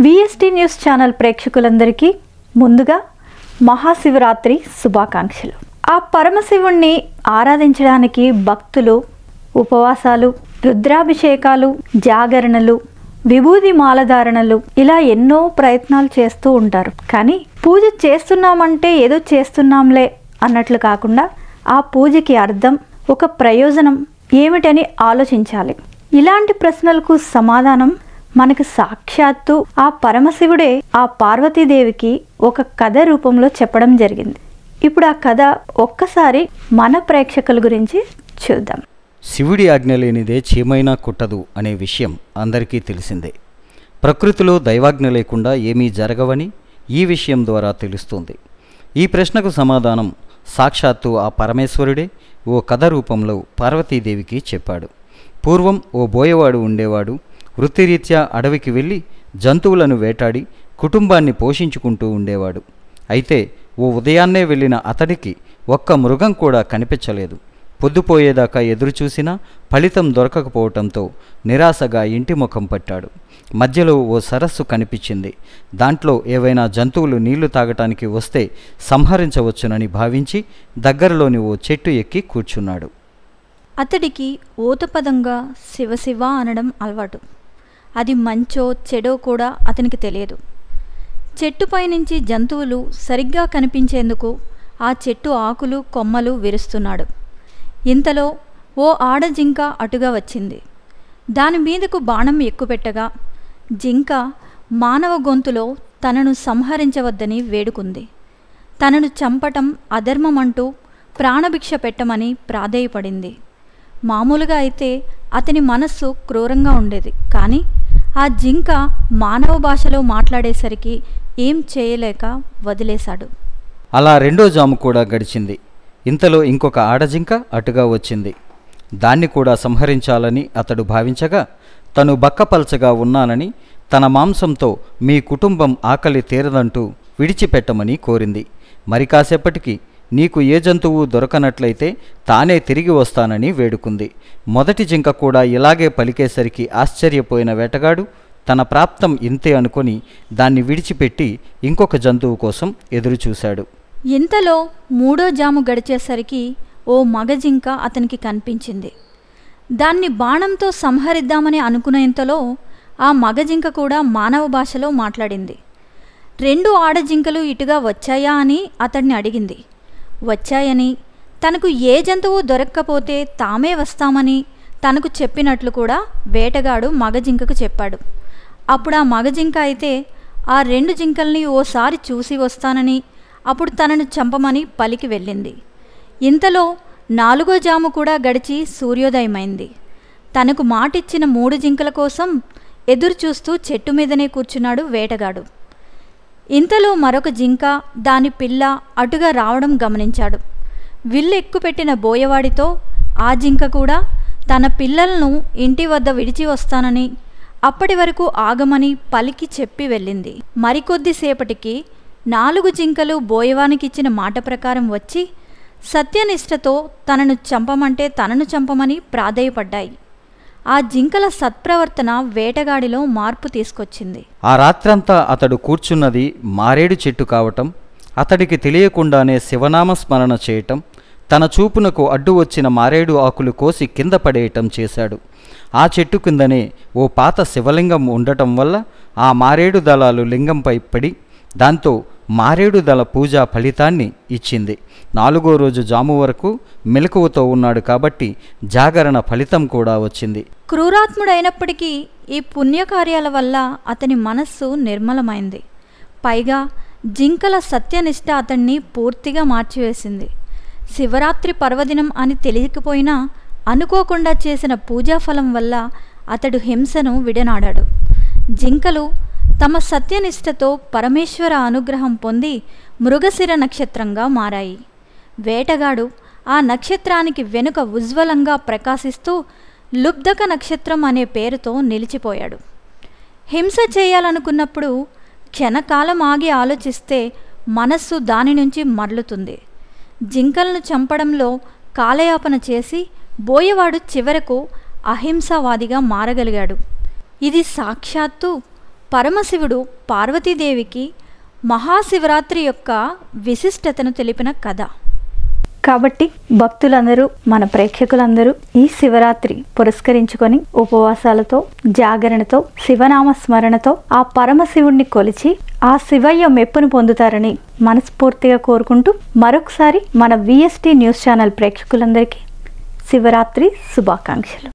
VST news channel ప్రేక్షకులందరికీ ముందుగా మహాశివరాత్రి శుభాకాంక్షలు. ఆ పరమశివుణ్ణి ఆరాధించడానికి భక్తులు ఉపవాసాలు, రుద్రాభిషేకాలు, జాగరణలు, విభూది మాలధారణలు ఇలా ఎన్నో ప్రయత్నాలు చేస్తూ ఉంటారు. కానీ పూజ చేస్తున్నామంటే ఏదో చేస్తున్నాంలే అన్నట్లు కాకుండా ఆ పూజకి అర్థం, ఒక ప్రయోజనం ఏమిటని ఆలోచించాలి. ఇలాంటి ప్రశ్నలకు సమాధానం మనకు సాక్షాత్తు ఆ పరమశివుడే ఆ పార్వతీదేవికి ఒక కథ రూపంలో చెప్పడం జరిగింది. ఇప్పుడు ఆ కథ ఒక్కసారి మన ప్రేక్షకుల గురించి చూద్దాం. శివుడి ఆజ్ఞ లేనిదే చీమైనా కుట్టదు అనే విషయం అందరికీ తెలిసిందే. ప్రకృతిలో దైవాజ్ఞ లేకుండా ఏమీ జరగవని ఈ విషయం ద్వారా తెలుస్తుంది. ఈ ప్రశ్నకు సమాధానం సాక్షాత్తు ఆ పరమేశ్వరుడే ఓ కథ రూపంలో పార్వతీదేవికి చెప్పాడు. పూర్వం ఓ బోయవాడు ఉండేవాడు. వృత్తిరీత్యా అడవికి వెళ్ళి జంతువులను వేటాడి కుటుంబాన్ని పోషించుకుంటూ ఉండేవాడు. అయితే ఓ ఉదయాన్నే వెళ్ళిన అతడికి ఒక్క మృగం కూడా కనిపించలేదు. పొద్దుపోయేదాకా ఎదురుచూసినా ఫలితం దొరకకపోవటంతో నిరాశగా ఇంటి ముఖం పట్టాడు. మధ్యలో ఓ సరస్సు కనిపించింది. దాంట్లో ఏవైనా జంతువులు నీళ్లు తాగటానికి వస్తే సంహరించవచ్చునని భావించి దగ్గరలోని ఓ చెట్టు ఎక్కి కూర్చున్నాడు. అతడికి ఊతపదంగా శివశివ అనడం అలవాటు. అది మంచో చెడో కూడా అతనికి తెలియదు. చెట్టుపై నుంచి జంతువులు సరిగ్గా కనిపించేందుకు ఆ చెట్టు ఆకులు కొమ్మలు విరుస్తున్నాడు. ఇంతలో ఓ ఆడజింక అటుగా వచ్చింది. దాని మీదకు బాణం ఎక్కుపెట్టగా జింక మానవ గొంతులో తనను సంహరించవద్దని వేడుకుంది. తనను చంపటం అధర్మమంటూ ప్రాణభిక్ష పెట్టమని ప్రాధేయపడింది. మామూలుగా అయితే అతని మనస్సు క్రూరంగా ఉండేది. కానీ ఆ జింక మానవ భాషలో మాట్లాడేసరికి ఏం చేయలేక వదిలేశాడు. అలా రెండో జాము కూడా గడిచింది. ఇంతలో ఇంకొక ఆడజింక అటుగా వచ్చింది. దాన్ని కూడా సంహరించాలని అతడు భావించగా తను బక్కపల్చగా ఉన్నానని, తన మాంసంతో మీ కుటుంబం ఆకలి తీరదంటూ విడిచిపెట్టమని కోరింది. మరి కాసేపటికి నీకు ఏ జంతువు దొరకనట్లయితే తానే తిరిగి వస్తానని వేడుకుంది. మొదటి జింక కూడా ఇలాగే పలికేసరికి ఆశ్చర్యపోయిన వేటగాడు తన ప్రాప్తం ఇంతే అనుకొని దాన్ని విడిచిపెట్టి ఇంకొక జంతువు కోసం ఎదురుచూశాడు. ఇంతలో మూడో జాము గడిచేసరికి ఓ మగజింక అతనికి కనిపించింది. దాన్ని బాణంతో సంహరిద్దామని అనుకునేంతలో ఆ మగజింక కూడా మానవ భాషలో మాట్లాడింది. రెండు ఆడజింకలు ఇటుగా వచ్చాయా అని అతడిని అడిగింది. వచ్చాయని, తనకు ఏ జంతువు దొరక్కపోతే తామే వస్తామని తనకు చెప్పినట్లు కూడా వేటగాడు మగజింకకు చెప్పాడు. అప్పుడు ఆ మగజింక అయితే ఆ రెండు జింకల్ని ఓసారి చూసి వస్తానని, అప్పుడు తనను చంపమని పలికి వెళ్ళింది. ఇంతలో నాలుగో జాము కూడా గడిచి సూర్యోదయమైంది. తనకు మాటిచ్చిన మూడు జింకల కోసం ఎదురుచూస్తూ చెట్టు మీదనే కూర్చున్నాడు వేటగాడు. ఇంతలో మరొక జింక, దాని పిల్ల అటుగా రావడం గమనించాడు. విల్లు ఎక్కుపెట్టిన బోయవాడితో ఆ జింక కూడా తన పిల్లలను ఇంటి వద్ద విడిచి వస్తానని, అప్పటి వరకు ఆగమని పలికి చెప్పి వెళ్ళింది. మరికొద్దిసేపటికి 4 జింకలు బోయవానికిచ్చిన మాట ప్రకారం వచ్చి సత్యనిష్టతో తనను చంపమంటే తనను చంపమని ప్రాధేయపడ్డాయి. ఆ జింకల సత్ప్రవర్తన వేటగాడిలో మార్పు తీసుకొచ్చింది. ఆ రాత్రంతా అతడు కూర్చున్నది మారేడు చెట్టు కావటం, అతడికి తెలియకుండానే శివనామ స్మరణ చేయటం, తన చూపునకు అడ్డు వచ్చిన మారేడు ఆకులు కోసి కింద పడేయటం చేశాడు. ఆ చెట్టు కిందనే ఓ పాత శివలింగం ఉండటం వల్ల ఆ మారేడు దళాలు లింగంపై పడి దాంతో మారేడు దళ పూజా ఫలితాన్ని ఇచ్చింది. 4వ రోజు జాము వరకు మెలకువతో ఉన్నాడు కాబట్టి జాగరణ ఫలితం కూడా వచ్చింది. క్రూరాత్ముడైనప్పటికీ ఈ పుణ్యకార్యాల వల్ల అతని మనస్సు నిర్మలమైంది. పైగా జింకల సత్యనిష్ట అతన్ని పూర్తిగా మార్చివేసింది. శివరాత్రి పర్వదినం అని తెలియకపోయినా అనుకోకుండా చేసిన పూజాఫలం వల్ల అతడు హింసను విడనాడాడు. జింకలు తమ సత్యనిష్టతో పరమేశ్వర అనుగ్రహం పొంది మృగశిర నక్షత్రంగా మారాయి. వేటగాడు ఆ నక్షత్రానికి వెనుక ఉజ్వలంగా ప్రకాశిస్తూ లుబ్ధక నక్షత్రం అనే పేరుతో నిలిచిపోయాడు. హింస చేయాలనుకున్నప్పుడు క్షణకాలం ఆగి ఆలోచిస్తే మనస్సు దాని నుంచి మరలుతుంది. జింకలను చంపడంలో కాలయాపన చేసి బోయవాడు చివరకు అహింసావాదిగా మారగలిగాడు. ఇది సాక్షాత్తు పరమశివుడు పార్వతీదేవికి మహాశివరాత్రి యొక్క విశిష్టతను తెలిపిన కథ. కాబట్టి భక్తులందరూ, మన ప్రేక్షకులందరూ ఈ శివరాత్రి పురస్కరించుకొని ఉపవాసాలతో, జాగరణతో, శివనామ స్మరణతో ఆ పరమశివుణ్ణి కొలిచి ఆ శివయ్య మెప్పును పొందుతారని మనస్ఫూర్తిగా కోరుకుంటూ మరొకసారి మన VST న్యూస్ ఛానల్ ప్రేక్షకులందరికీ శివరాత్రి శుభాకాంక్షలు.